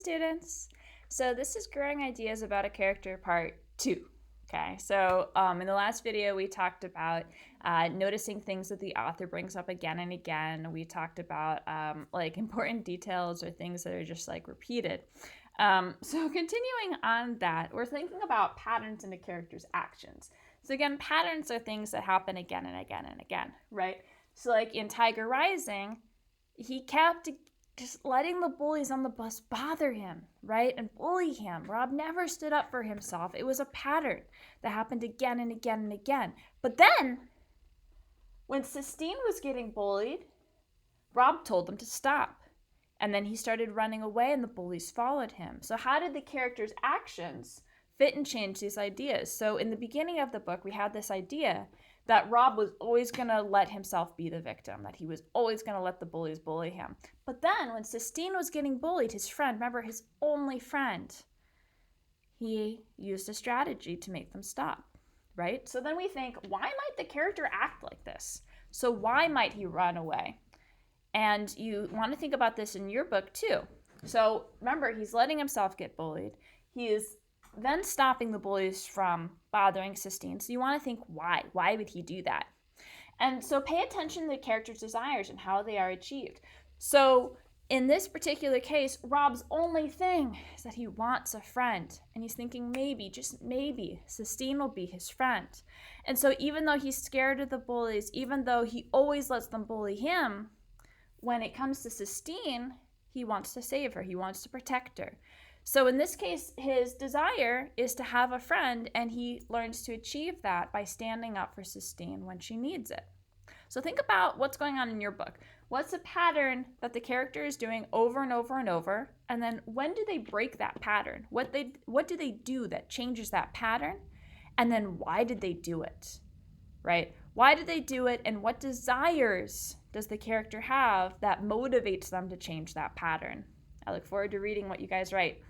students. So this is Growing Ideas About a Character Part 2. Okay, so in the last video we talked about noticing things that the author brings up again and again. We talked about like important details or things that are just like repeated. So continuing on that, we're thinking about patterns in a character's actions. So again, patterns are things that happen again and again and again, right? So like in Tiger Rising, he kept just letting the bullies on the bus bother him, right? And bully him. Rob never stood up for himself. It was a pattern that happened again and again and again. But then, when Sistine was getting bullied, Rob told them to stop. And then he started running away and the bullies followed him. So how did the character's actions fit and change these ideas? So in the beginning of the book, we had this idea that Rob was always going to let himself be the victim, that he was always going to let the bullies bully him. But then when Sistine was getting bullied, his friend, remember his only friend, he used a strategy to make them stop, right? So then we think, why might the character act like this? So why might he run away? And you want to think about this in your book too. So remember, he's letting himself get bullied. He is then stopping the bullies from bothering Sistine. So you want to think why? Why would he do that? And so pay attention to the character's desires and how they are achieved. So in this particular case, Rob's only thing is that he wants a friend. And he's thinking maybe, just maybe, Sistine will be his friend. And so even though he's scared of the bullies, even though he always lets them bully him, when it comes to Sistine, he wants to save her. He wants to protect her. So in this case, his desire is to have a friend, and he learns to achieve that by standing up for Sistine when she needs it. So think about what's going on in your book. What's a pattern that the character is doing over and over and over? And then when do they break that pattern? What do they do that changes that pattern? And then why did they do it? Right? Why did they do it, and what desires does the character have that motivates them to change that pattern? I look forward to reading what you guys write.